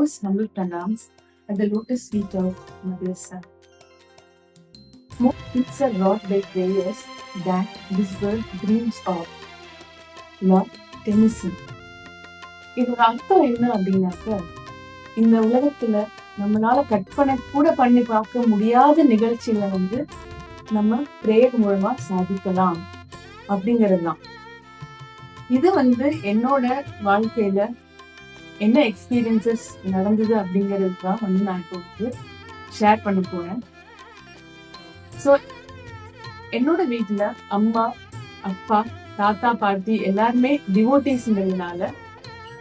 most humble pranams at the lotus feet of Mother's Son. More things are wrought by prayers than this world dreams of. Lord Tennyson. இதோட அர்த்தம் என்ன அப்படின்னாக்க, இந்த உலகத்துல நம்மளால கற்பனை கூட பண்ணி பார்க்க முடியாத நிகழ்ச்சிகளை நம்ம பிரேயர் மூலமா சாதிக்கலாம் அப்படிங்கறதுதான். இது என்னோட வாழ்க்கையில என்ன எக்ஸ்பீரியன்சஸ் நடந்தது அப்படிங்கிறது தான் நான் இப்போ ஷேர் பண்ண போறேன். ஸோ என்னோட வீட்டுல அம்மா, அப்பா, தாத்தா, பாட்டி எல்லாருமே டிவோட்டிஸ்ங்கிறதுனால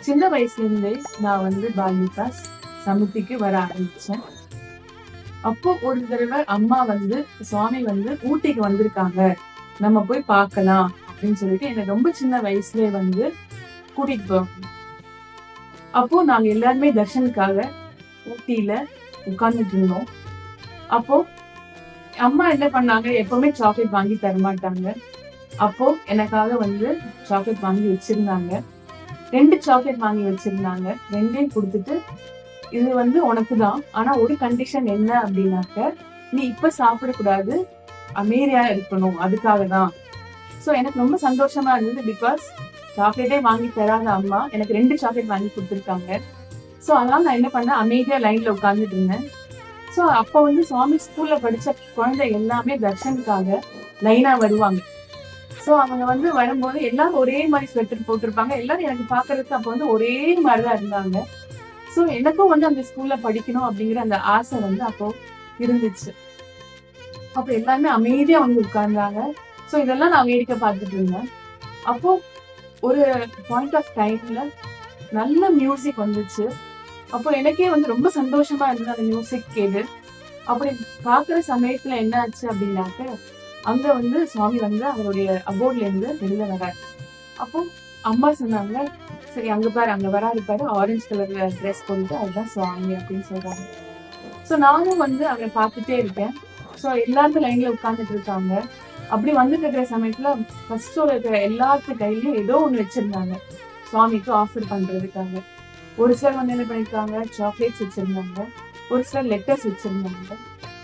சின்ன வயசுல இருந்தே நான் பால் விகாஸ் சமுத்திக்கு வர ஆரம்பிச்சேன். அப்போ ஒரு தடவை அம்மா சுவாமி ஊட்டிக்கு வந்திருக்காங்க, நம்ம போய் பார்க்கலாம் அப்படின்னு சொல்லிட்டு என்னை ரொம்ப சின்ன வயசுலயே கூட்டிட்டு போவாங்க. அப்போ நாங்க எல்லாருமே தர்ஷனுக்காக ஊட்டியில உட்கார்ந்துட்டு இருந்தோம். அப்போ அம்மா என்ன பண்ணாங்க, எப்பவுமே சாக்லேட் வாங்கி தரமாட்டாங்க. அப்போ எனக்காக சாக்லேட் வாங்கி வச்சிருந்தாங்க. 2 சாக்லேட் வாங்கி வச்சிருந்தாங்க. 2ஐயும் கொடுத்துட்டு, இது உனக்கு தான், ஆனா ஒரு கண்டிஷன் என்ன அப்படின்னாக்க, நீ இப்ப சாப்பிடக்கூடாது, அமைதியா இருக்கணும், அதுக்காக தான். ஸோ எனக்கு ரொம்ப சந்தோஷமா இருந்தது. பிகாஸ் சாக்லேட்டே வாங்கி தராத அம்மா எனக்கு 2 சாக்லேட் வாங்கி கொடுத்துருக்காங்க. ஸோ அதனால நான் என்ன பண்ணேன், அமைதியா லைன்ல உட்கார்ந்துட்டு இருந்தேன். ஸோ அப்போ சுவாமி ஸ்கூல்ல படிச்ச குழந்தை எல்லாமே தர்ஷனுக்காக லைனா வருவாங்க. ஸோ அவங்க வரும்போது எல்லாரும் ஒரே மாதிரி ஸ்வெட்டர் போட்டிருப்பாங்க. எல்லாரும் எனக்கு பாக்குறதுக்கு அப்போ ஒரே மாதிரிதான் இருந்தாங்க. ஸோ எனக்கும் அந்த ஸ்கூல்ல படிக்கணும் அப்படிங்கிற அந்த ஆசை அப்போ இருந்துச்சு. அப்போ எல்லாருமே அமைதியா உட்கார்ந்தாங்க. ஸோ இதெல்லாம் நான் வேடிக்கை பார்த்துட்டு இருந்தேன். அப்போ ஒரு பாயிண்ட் ஆஃப் டைம்ல நல்ல மியூசிக் வந்துச்சு. அப்போ எனக்கே ரொம்ப சந்தோஷமா இருந்தது அந்த மியூசிக் கேட்டு. அப்படி பாக்குற சமயத்துல என்ன ஆச்சு அப்படின்னாக்க, அங்க சுவாமி அவருடைய அபோர்ட்ல இருந்து வெளியில வராரு. அப்போ அம்மா சொன்னாங்க, சரி அங்க பாரு, அங்க வராரு பாரு, ஆரஞ்சு கலர்ல ட்ரெஸ் போட்டு, அதுதான் சுவாமி அப்படின்னு சொல்றாங்க. ஸோ நானும் அவரை பார்த்துட்டே இருக்கேன். ஸோ எல்லாருக்கும் லைன்ல உட்கார்ந்துட்டு இருக்காங்க. அப்படி வந்துட்டு இருக்கிற சமயத்துல ஃபர்ஸ்ட் இருக்கிற எல்லாத்து கையிலயும் ஏதோ ஒண்ணு வச்சிருந்தாங்க சுவாமிக்கு ஆஃபர் பண்றதுக்காக. ஒரு சிலர் என்ன பண்ணிருக்காங்க, சாக்லேட்ஸ் வச்சிருந்தாங்க, ஒரு சிலர் லெட்டர்ஸ் வச்சிருந்தாங்க,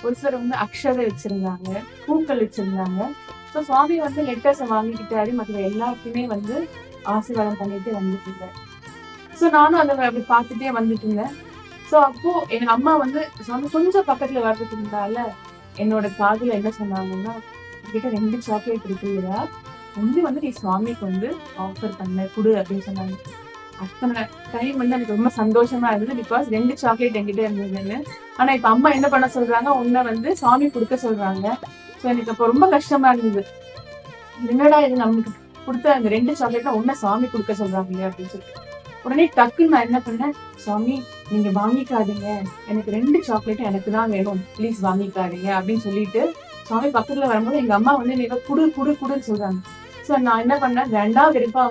ஒரு சிலர் அக்ஷதை வச்சிருந்தாங்க, பூக்கள் வச்சிருந்தாங்க. ஸோ சுவாமி லெட்டர்ஸை வாங்கிக்கிட்டாரு, மற்ற எல்லாருக்குமே ஆசீர்வாதம் பண்ணிட்டு வந்துட்டு இருந்தேன். ஸோ நானும் அதை அப்படி பார்த்துட்டே வந்துட்டு இருந்தேன். ஸோ அப்போ எங்க அம்மா சுவாமி கொஞ்சம் பக்கத்துல வர்றதுக்கு இருந்தால என்னோட காதுல என்ன சொன்னாங்கன்னா, கிட்ட 2 சாக்லேட் இருக்குல்லையா, ஒண்ணு நீ சுவாமிக்கு ஆஃபர் பண்ண குடு அப்படின்னு சொன்னாங்க. அத்தனை டைம் எனக்கு ரொம்ப சந்தோஷமா இருந்தது. பிகாஸ் 2 சாக்லேட் என்கிட்ட இருந்ததுன்னு. ஆனா இப்ப அம்மா என்ன பண்ண சொல்றாங்க, உன்னை சுவாமி கொடுக்க சொல்றாங்க. ஸோ எனக்கு அப்ப ரொம்ப கஷ்டமா இருந்தது. என்னடா இது, நமக்கு கொடுத்த அந்த 2 சாக்லேட்னா உன்னை சுவாமி கொடுக்க சொல்றாங்க அப்படின்னு சொல்லிட்டு உடனே டக்குன்னு நான் என்ன பண்ணேன், சுவாமி நீங்க வாங்கிக்காதீங்க, எனக்கு 2 சாக்லேட்டும் எனக்கு தான் வேணும், ப்ளீஸ் வாங்கிக்காதீங்க அப்படின்னு சொல்லிட்டு சுவாமி பக்கத்துல வரும்போது எங்க அம்மா நீங்க குடுன்னு சொல்றாங்க. ஸோ நான் என்ன பண்ணேன், 2வது எடுப்பா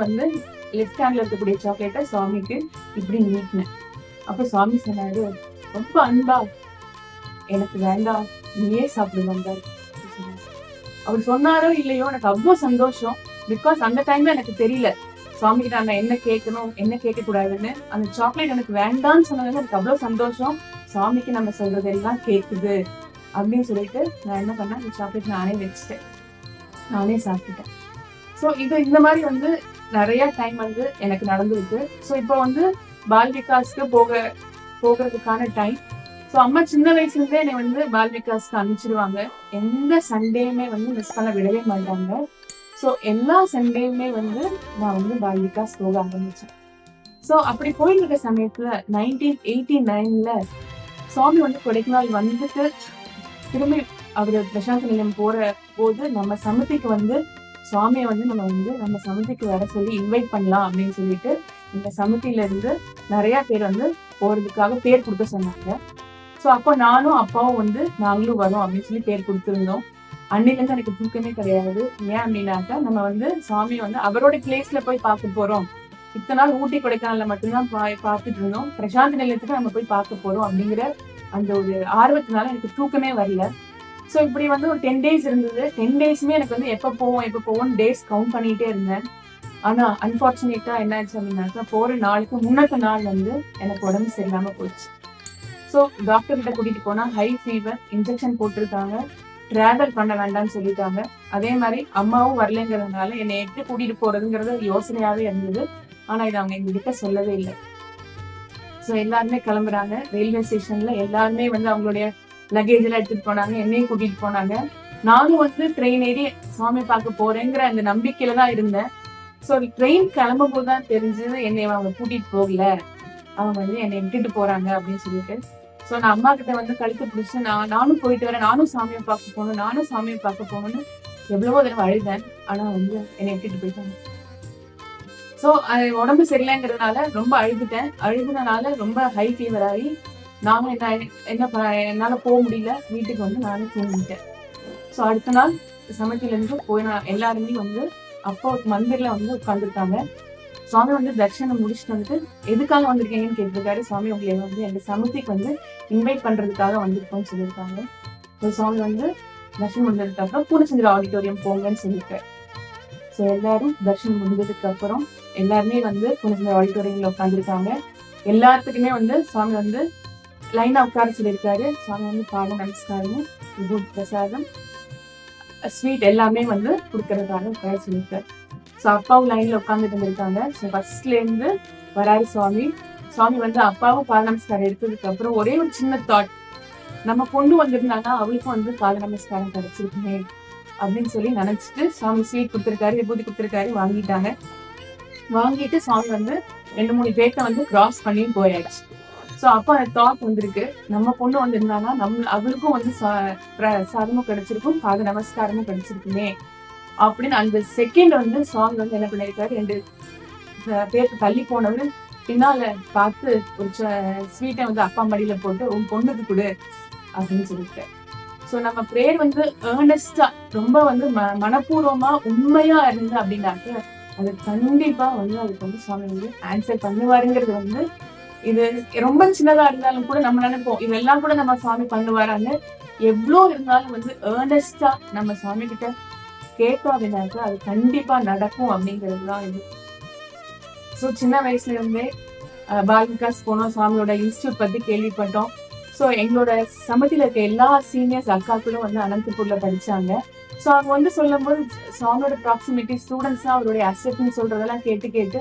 லெஃப்ட் ஹேண்ட்ல இருக்கக்கூடிய சாக்லேட்டை சுவாமிக்கு இப்படி நீட்டினேன். அப்ப சுவாமி சொன்னாரு, ரொம்ப அன்பா, எனக்கு வேண்டாம், நீயே சாப்பிடு வந்தாரு. அவர் சொன்னாரோ இல்லையோ எனக்கு அவ்வளவு சந்தோஷம். பிகாஸ் அந்த டைம்ல எனக்கு தெரியல சுவாமி கிட்ட நான் என்ன கேட்கணும், என்ன கேட்க கூடாதுன்னு. அந்த சாக்லேட் எனக்கு வேண்டாம்னு சொன்னது எனக்கு அவ்வளவு சந்தோஷம். சுவாமிக்கு நம்ம சொல்றது எல்லாம் கேக்குது அப்படின்னு சொல்லிட்டு நான் என்ன பண்ணேன், அந்த சாக்லேட் நானே வச்சுட்டேன், நானே சாப்பிட்டுட்டேன். ஸோ இது இந்த மாதிரி நிறைய டைம் எனக்கு நடந்திருக்கு. ஸோ இப்போ பால் விகாஸ்க்கு போகிறதுக்கான டைம். ஸோ அம்மா சின்ன வயசுல இருந்தே என்னை பால் விகாஸ்க்கு அனுப்பிச்சிடுவாங்க. எந்த சண்டேயுமே மிஸ் பண்ண விடவே மாட்டாங்க. ஸோ எல்லா சண்டேயுமே நான் பால் விகாஸ் போக ஆரம்பிச்சேன். ஸோ அப்படி போயிட்டு இருக்க சமயத்துல 1989ல சுவாமி கொடைக்கானல் வந்துட்டு திரும்பி அவரு பிரசாந்த் நிலையம் போற போது நம்ம சமுத்திக்கு சுவாமியை நம்ம சமுத்திக்கு வர சொல்லி இன்வைட் பண்ணலாம் அப்படின்னு சொல்லிட்டு இந்த சமுத்தில இருந்து நிறைய பேர் போறதுக்காக பேர் கொடுக்க சொன்னாங்க. ஸோ அப்போ நானும் அப்பாவும் நாங்களும் வரோம் அப்படின்னு சொல்லி பேர் கொடுத்துருந்தோம். அன்னில இருந்து எனக்கு தூக்கமே கிடையாது. ஏன் அப்படின்னாக்கா, நம்ம சுவாமி அவரோட பிளேஸ்ல போய் பார்க்க போறோம். இத்தனை நாள் ஊட்டி கொடைக்கானல்ல மட்டும்தான் பார்த்துட்டு இருந்தோம், பிரசாந்த் நிலையத்துக்கு நம்ம போய் பார்க்க போறோம் அப்படிங்கிற அந்த ஒரு ஆர்வத்தினால எனக்கு தூக்கமே வரல. ஸோ இப்படி ஒரு 10 days இருந்தது. 10 daysமே எனக்கு எப்போ போவோம் டேஸ் கவுண்ட் பண்ணிட்டே இருந்தேன். ஆனா அன்பார்ச்சுனேட்டா என்ன ஆச்சு அப்படின்னாக்கா, போற நாளுக்கு முன்னத்த நாள் வந்து எனக்கு உடம்பு சரியில்லாம போச்சு. ஸோ டாக்டர் கிட்ட கூட்டிட்டு போனா ஹை ஃபீவர், இன்ஜெக்ஷன் போட்டிருக்காங்க, டிராவல் பண்ண வேண்டாம்னு சொல்லிட்டாங்க. அதே மாதிரி அம்மாவும் வரலைங்கிறதுனால என்னை எப்படி கூட்டிட்டு போறதுங்கிறது ஒரு யோசனையாவே இருந்தது. ஆனா இதை அவங்க எங்ககிட்ட சொல்லவே இல்லை. ஸோ எல்லாருமே கிளம்புறாங்க. ரயில்வே ஸ்டேஷன்ல எல்லாருமே வந்து அவங்களுடைய லக்கேஜ் எல்லாம் எடுத்துட்டு போனாங்க, என்னையும் கூட்டிட்டு போனாங்க. நானும் வந்து ட்ரெயின் ஏறி சாமி பார்க்க போறேங்கிற அந்த நம்பிக்கையில தான் இருந்தேன். ஸோ ட்ரெயின் கிளம்பும் போது தான் தெரிஞ்சது என்னை அவங்க கூட்டிட்டு போகல, அவங்க வந்து என்னை விட்டுட்டு போறாங்க அப்படின்னு சொல்லிட்டு. ஸோ நான் அம்மா கிட்ட வந்து கழுத்து பிடிச்சு நானும் போயிட்டு வரேன், நானும் சாமியை பார்க்க போகணும், நானும் சாமியை பார்க்க போகணும்னு எவ்வளவோ தடவை அழுதேன். ஆனா வந்து என்னை விட்டுட்டு போயிட்டாங்க. ஸோ அது உடம்பு சரியில்லைங்கிறதுனால ரொம்ப அழுதுட்டேன். அழுதுனால ரொம்ப ஹை ஃபீவர் ஆகி நானும் என்னால போக முடியல. வீட்டுக்கு வந்து நானும் தூங்கிட்டேன். ஸோ அடுத்த நாள் சமத்திலேருந்து போய் நான் எல்லாருமே வந்து அப்போ மந்திரில வந்து உட்காந்துருக்காங்க. சுவாமி வந்து தர்ஷனம் முடிச்சுட்டு வந்துட்டு எதுக்காக வந்திருக்கீங்கன்னு கேட்டிருக்காரு. சுவாமி உங்களை வந்து எங்க சமத்திக்கு வந்து இன்வைட் பண்றதுக்காக வந்திருக்கோம்னு சொல்லியிருக்காங்க. ஸோ சுவாமி வந்து தர்ஷனம் முடிஞ்சதுக்கு அப்புறம் பூர்ணச்சந்திர ஆடிட்டோரியம் போங்கன்னு சொல்லியிருக்காரு. ஸோ எல்லாரும் தர்ஷனம் முடிஞ்சதுக்கு அப்புறம் எல்லாருமே வந்து பூர்ணச்சந்திர ஆடிட்டோரியம்ல உட்காந்துருக்காங்க. எல்லாத்துக்குமே வந்து சுவாமி வந்து லைனா உட்கார சொல்லியிருக்காரு. சுவாமி வந்து பாத நமஸ்காரமும் விபூதி பிரசாதம் ஸ்வீட் எல்லாமே வந்து கொடுக்கறதுக்காக உட்கார சொல்லியிருக்காரு. ஸோ அப்பாவும் லைன்ல உட்காந்துட்டு இருந்திருக்காங்க. ஸோ ஃபர்ஸ்ட்ல இருந்து வராரு சுவாமி. சுவாமி வந்து அப்பாவும் பாத நமஸ்காரம் எடுத்ததுக்கு அப்புறம் ஒரே ஒரு சின்ன தாட், நம்ம கொண்டு வந்திருந்தாங்கன்னா அவளுக்கும் வந்து பாத நமஸ்காரம் கிடைச்சிருக்குமே அப்படின்னு சொல்லி நினைச்சிட்டு சுவாமி ஸ்வீட் கொடுத்துருக்காரு, விபூதி கொடுத்துருக்காரு, வாங்கிட்டாங்க. வாங்கிட்டு சுவாமி வந்து 2-3 பேர்த்த வந்து கிராஸ் பண்ணி போயாச்சு. ஸோ அப்போ அந்த தாட் வந்திருக்கு, நம்ம பொண்ணு வந்திருந்தாங்கன்னா அவளுக்கும் வந்து சாதமும் கிடைச்சிருக்கும், பாத நமஸ்காரமும் கிடைச்சிருக்குமே அப்படின்னு அந்த செகண்ட் வந்து சுவாமி வந்து என்ன பண்ணிருக்காரு, 2 பேருக்கு தள்ளி போனவரு பின்னால பார்த்து ஒரு ஸ்வீட்டை வந்து அப்பா மடியில போட்டு உன் பொண்ணுக்கு கொடு அப்படின்னு சொல்லியிருக்காரு. ஸோ நம்ம பிரேயர் வந்து ஏர்னஸ்டா ரொம்ப வந்து மனப்பூர்வமா உண்மையா இருந்து அப்படின்னாக்க அது கண்டிப்பா வந்து அதுக்கு வந்து சுவாமி வந்து ஆன்சர் பண்ணுவாருங்கிறது வந்து இது ரொம்ப சின்னதா இருந்தாலும் கூட நம்ம நினைப்போம் இதெல்லாம் கூட நம்ம சுவாமி பண்ணுவாரான்னு. எவ்வளோ இருந்தாலும் வந்து ஏர்னஸ்டா நம்ம சுவாமி கிட்ட கேட்டோம் அப்படின்னாக்க அது கண்டிப்பா நடக்கும் அப்படிங்கிறது தான் இது. ஸோ சின்ன வயசுல இருந்தே பால் விகாஸ் போனோம், சுவாமியோட இன்ஸ்டியூட் பத்தி கேள்விப்பட்டோம். ஸோ எங்களோட சமத்தில இருக்க எல்லா சீனியர்ஸ் அக்காக்களும் வந்து அனந்தபூர்ல படிச்சாங்க. ஸோ அவங்க வந்து சொல்லும் போது சுவாமியோட ப்ராக்சிமிட்டி ஸ்டூடெண்ட்ஸ் தான் அவருடைய அசெப்ட்னு சொல்றதெல்லாம் கேட்டு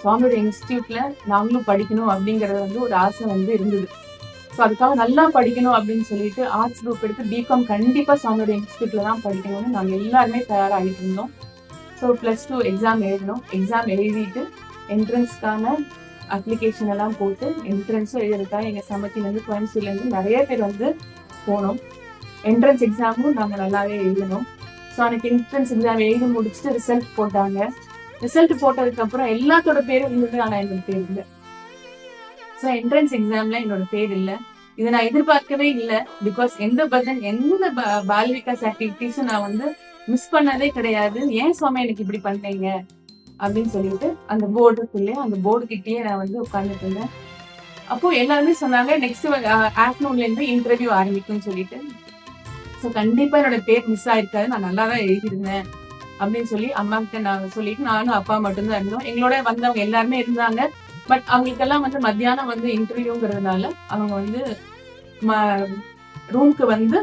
சுவாமியோட இன்ஸ்டியூட்ல நாங்களும் படிக்கணும் அப்படிங்கறது வந்து ஒரு ஆசை வந்து இருந்தது. ஸோ அதுக்காக நல்லா படிக்கணும் அப்படின்னு சொல்லிட்டு ஆர்ட்ஸ் குரூப் எடுத்து பிகாம் கண்டிப்பா சுவாமியோட இன்ஸ்டியூட்ல தான் படிக்கணும்னு நாங்கள் எல்லாருமே தயாராகிட்டு இருந்தோம். ஸோ +2 எக்ஸாம் எழுதணும். எக்ஸாம் எழுதிட்டு என்ட்ரன்ஸ்க்கான அப்ளிகேஷன் எல்லாம் போட்டு என்ட்ரன்ஸும் எழுதிருக்காங்க. எங்க சமத்திலேருந்து கோயம்புத்தூர்லேருந்து நிறைய பேர் வந்து போனோம். என்ட்ரன்ஸ் எக்ஸாமும் நாங்கள் நல்லாவே எழுதணும். ஸோ அன்னைக்கு என்ட்ரன்ஸ் எக்ஸாம் எழுதி முடிச்சுட்டு ரிசல்ட் போட்டாங்க. ரிசல்ட் போட்டதுக்கு அப்புறம் எல்லாத்தோட பேரும் இருந்தது, ஆனா என்னோட பேர் இல்லை. ஸோ என்ட்ரன்ஸ் எக்ஸாம்ல என்னோட பேர் இல்லை. இதை நான் எதிர்பார்க்கவே இல்லை. பிகாஸ் எந்த பால் விகாஸ் ஆக்டிவிட்டிஸும் நான் வந்து மிஸ் பண்ணதே கிடையாது. ஏன் சுவாமி எனக்கு இப்படி பண்ணீங்க அப்படின்னு சொல்லிட்டு அந்த போர்டு கிட்டேயே நான் வந்து உட்கார்ந்துட்டு இருந்தேன். அப்போ எல்லாருமே சொன்னாங்க நெக்ஸ்ட் ஆஃப்டர்நூன்ல இருந்து இன்டர்வியூ ஆரம்பிக்கும்னு சொல்லிட்டு. ஸோ கண்டிப்பா என்னோட பேர் மிஸ் ஆயிருக்காது, நான் நல்லா தான் எழுதிருந்தேன் அப்படின்னு சொல்லி அம்மா கிட்ட நான் சொல்லிட்டு நானும் அப்பா மட்டும்தான் இருந்தோம். எங்களோட வந்தவங்க எல்லாருமே இருந்தாங்க. பட் அவங்களுக்கெல்லாம் வந்து மத்தியானம் வந்து இன்டர்வியூங்கிறதுனால அவங்க வந்து ரூம்க்கு வந்து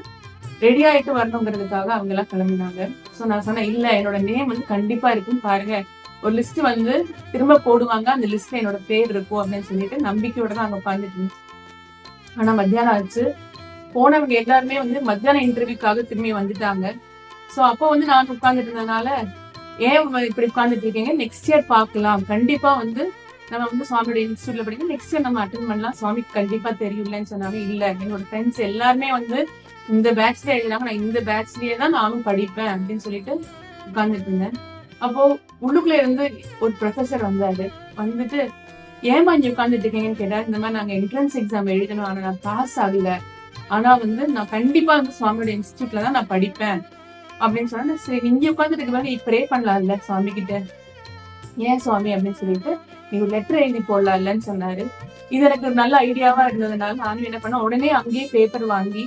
ரெடி ஆயிட்டு வரணுங்கிறதுக்காக அவங்க எல்லாம் கிளம்பினாங்க. ஸோ நான் சொன்னேன் இல்ல என்னோட நேம் வந்து கண்டிப்பா இருக்குன்னு பாருங்க, ஒரு லிஸ்ட் வந்து திரும்ப போடுவாங்க, அந்த லிஸ்ட்ல என்னோட பேர் இருக்கும் அப்படின்னு சொல்லிட்டு நம்பிக்கையோட தான் அங்க உட்காந்துட்டு இருந்துச்சு. ஆனா மத்தியானம் ஆச்சு. போனவங்க எல்லாருமே வந்து மத்தியானம் இன்டர்வியூக்காக திரும்பி வந்துட்டாங்க. ஸோ அப்போ வந்து நான் உட்கார்ந்துட்டு இருந்ததுனால ஏன் இப்படி உட்கார்ந்துட்டு இருக்கீங்க, நெக்ஸ்ட் இயர் பார்க்கலாம், கண்டிப்பா வந்து நம்ம வந்து சுவாமியோட இன்ஸ்டியூட்ல படிக்கணும், நெக்ஸ்ட் இயர் நம்ம அட்டென்ட் பண்ணலாம், சுவாமிக்கு கண்டிப்பா தெரியும்லன்னு சொன்னாங்க. இல்ல என்னோட ஃப்ரெண்ட்ஸ் எல்லாருமே வந்து இந்த பேட்ச்ல எழுதினாங்க, நான் இந்த பேட்ச்லயே தான் நானும் படிப்பேன் அப்படின்னு சொல்லிட்டு உட்கார்ந்துட்டு இருந்தேன். அப்போ உள்ளுக்குள்ள இருந்து ஒரு ப்ரொஃபசர் வந்தாரு. வந்துட்டு ஏமா இங்க உட்கார்ந்துட்டு இருக்கீங்கன்னு கேட்டாரு. இந்த மாதிரி நாங்க என்ட்ரன்ஸ் எக்ஸாம் எழுதணும், ஆனா நான் பாஸ் ஆகல, ஆனா வந்து நான் கண்டிப்பா வந்து சுவாமியோட இன்ஸ்டியூட்ல தான் நான் படிப்பேன் அப்படின்னு சொன்னா. சரி இங்க உட்காந்துட்டு இருக்க ப்ரே பண்ணலாம்ல சுவாமி கிட்ட. ஏன் சுவாமி அப்படின்னு சொல்லிட்டு நீங்க லெட்டர் எழுதி போடலாம் இல்லன்னு சொன்னாரு. இது எனக்கு ஒரு நல்ல ஐடியாவா இருந்ததுனால நானும் என்ன பண்ணேன், உடனே அங்கேயே பேப்பர் வாங்கி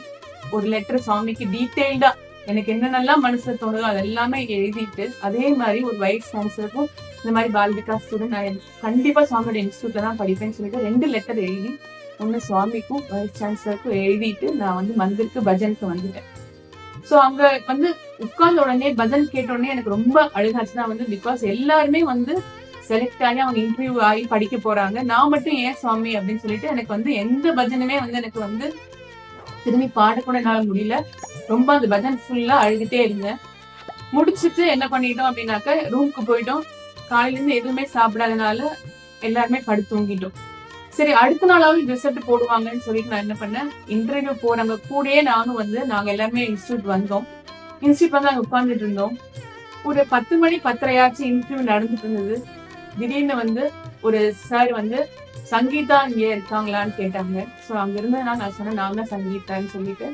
ஒரு லெட்டர் சுவாமிக்கு டீட்டெயில்டா எனக்கு என்னென்னலாம் மனசுல தோணுதோ அது எல்லாமே எழுதிட்டு, அதே மாதிரி ஒரு வைஸ் சான்சலருக்கும் இந்த மாதிரி பால் விகாஸ் ஸ்டூடெண்ட் நான் கண்டிப்பா சுவாமியோட இன்ஸ்டியூட்ல தான் படிப்பேன்னு சொல்லிட்டு 2 லெட்டர் எழுதி, ஒண்ணு சுவாமிக்கும் வைஸ் சான்சலருக்கும் எழுதிட்டு நான் வந்து மந்திருக்கு பஜனுக்கு வந்துட்டேன். சோ அங்க வந்து உட்கார்ந்த உடனே பஜன் கேட்ட உடனே எனக்கு ரொம்ப அழுகாச்சுதான் வந்து, பிகாஸ் எல்லாருமே வந்து செலக்ட் ஆகி அவங்க இன்டர்வியூ ஆகி படிக்க போறாங்க, நான் மட்டும் ஏன் சுவாமி அப்படின்னு சொல்லிட்டு எனக்கு வந்து எந்த பஜனுமே வந்து எனக்கு வந்து திரும்பி பாடக்கூட என்னால முடியல. ரொம்ப அந்த பஜன் ஃபுல்லா அழுதுட்டே இருந்தேன். முடிச்சிட்டு என்ன பண்ணிட்டோம் அப்படின்னாக்க ரூமுக்கு போயிட்டோம். காலையில இருந்து எதுவுமே சாப்பிடாதனால எல்லாருமே படுத்து தூங்கிட்டோம். சரி அடுத்த நாளாவது ரிசல்ட் போடுவாங்கன்னு சொல்லிட்டு நான் என்ன பண்ணேன், இன்டர்வியூ போறவங்க கூடயே நானும் வந்து நாங்க எல்லாருமே இன்ஸ்டியூட் வந்தோம். இன்ஸ்டியூட் வந்து அங்க உட்கார்ந்துட்டு இருந்தோம். ஒரு 10 மணி 10:30 ஆச்சு, இன்டர்வியூ நடந்துட்டு இருந்தது. திடீர்னு வந்து ஒரு சார் வந்து சங்கீதா இங்க இருக்காங்களான்னு கேட்டாங்க. சோ அங்க இருந்ததுனால நான் சொன்னேன் நான் தான் சங்கீதான்னு சொல்லிட்டு.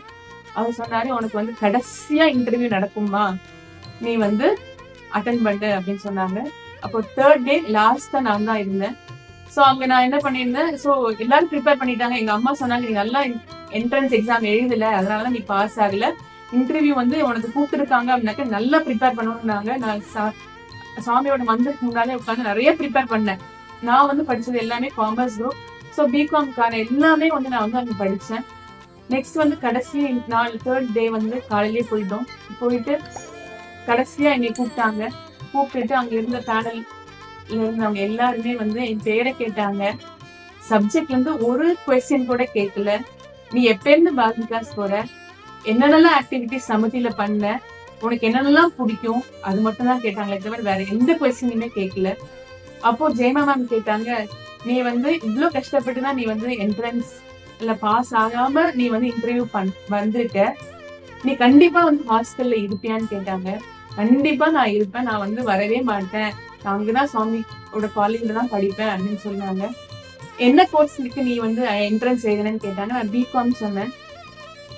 அவர் சொன்னாரு, உனக்கு வந்து கடைசியா இன்டர்வியூ நடக்குமா, நீ வந்து அட்டன் பண்ணு அப்படின்னு சொன்னாங்க. அப்போ 3rd டே லாஸ்டா நான் தான் இருந்தேன். சோ அங்க நான் என்ன பண்ணிருந்தேன், சோ எல்லாரும் ப்ரிப்பேர் பண்ணிட்டாங்க. எங்க அம்மா சொன்னாங்க, நீ நல்லா என்ட்ரன்ஸ் எக்ஸாம் எழுதல, அதனாலதான் நீ பாஸ் ஆகல. இன்டர்வியூ வந்து உனக்கு கூப்பிட்டுருக்காங்க அப்படின்னாக்க நல்லா ப்ரிப்பேர் பண்ணணும்னாங்க. நான் சாமியோட மந்திரத்துக்கு முன்னாலே உட்காந்து நிறைய ப்ரிப்பேர் பண்ணேன். நான் வந்து படிச்சது எல்லாமே காமர்ஸ் குரூப். ஸோ பிகாம்கான எல்லாமே வந்து நான் வந்து அங்க படிச்சேன். நெக்ஸ்ட் வந்து கடைசி நாள் 3rd டே வந்து காலையிலேயே போயிட்டோம். போயிட்டு கடைசியா என்னை கூப்பிட்டாங்க. கூப்பிட்டுட்டு அங்க இருந்த பேனல் இருந்தவங்க எல்லாருமே வந்து என் பேரை கேட்டாங்க. சப்ஜெக்ட்ல இருந்து ஒரு கொஸ்டின் கூட கேட்கல. நீ எப்ப இருந்து பால் விகாஸ் போற, என்னென்னலாம் ஆக்டிவிட்டிஸ் சமதியில பண்ண, உனக்கு என்னென்னலாம் பிடிக்கும், அது மட்டும் தான் கேட்டாங்களே தவிர வேற எந்த கொஸ்டினுமே கேட்கல. அப்போ ஜெயமா மேம் கேட்டாங்க, நீ வந்து இவ்ளோ கஷ்டப்பட்டுதான் நீ வந்து என்ட்ரன்ஸ் இல்ல பாஸ் ஆகாம நீ வந்து இன்டர்வியூ வந்திருக்க, நீ கண்டிப்பா வந்து ஹாஸ்டல்ல இருப்பியான்னு கேட்டாங்க. கண்டிப்பா நான் இருப்பேன், நான் வந்து வரவே மாட்டேன், நான் அங்கதான் சுவாமியோட காலேஜ்ல தான் படிப்பேன் அப்படின்னு சொன்னாங்க. என்ன கோர்ஸ்க்கு நீ வந்து என்ட்ரன்ஸ் எழுதுனேன்னு கேட்டாங்க. நான் பிகாம் சொன்னேன்.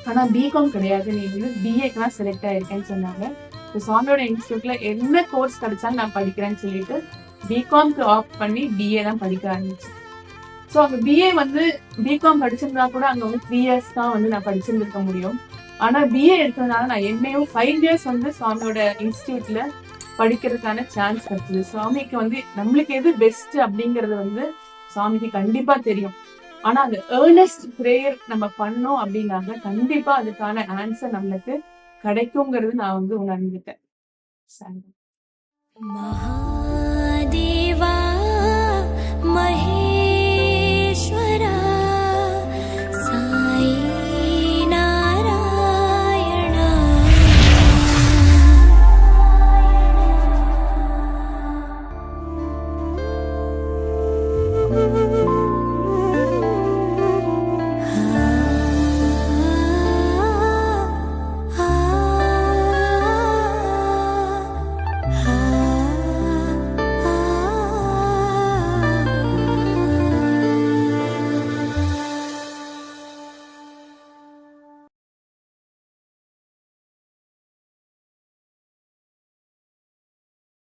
ஆனா பிகாம் கிடையாது, நீ வந்து பிஏக்கு தான் செலக்ட் ஆயிருக்கேன்னு சொன்னாங்க. சுவாமியோட இன்ஸ்டியூட்ல என்ன கோர்ஸ் கிடைச்சாலும் நான் படிக்கிறேன்னு சொல்லிட்டு பிகாம்க்கு ஆப்ட் பண்ணி பிஏ தான் படிக்க ஆரம்பிச்சேன். ஸோ அங்க பிஏ வந்து பிகாம் படிச்சிருந்தா கூட அங்க வந்து 3 years தான் வந்து நான் படிச்சிருந்திருக்க முடியும். ஆனா பிஏ எடுத்ததுனால நான் எம்ஏவும் 5 years வந்து சுவாமியோட இன்ஸ்டியூட்ல படிக்கிறதுக்கான சான்ஸ் கிடைச்சது. சுவாமிக்கு வந்து நம்மளுக்கு எது பெஸ்ட் அப்படிங்கறது வந்து சுவாமிக்கு கண்டிப்பா தெரியும். ஆனா அந்த ஏர்னஸ்ட் பிரேயர் நம்ம பண்ணோம் அப்படின்னாங்க கண்டிப்பா அதுக்கான ஆன்சர் நம்மளுக்கு கிடைக்குங்கிறது நான் வந்து உணர்ந்துட்டேன். மகாதேவா மகே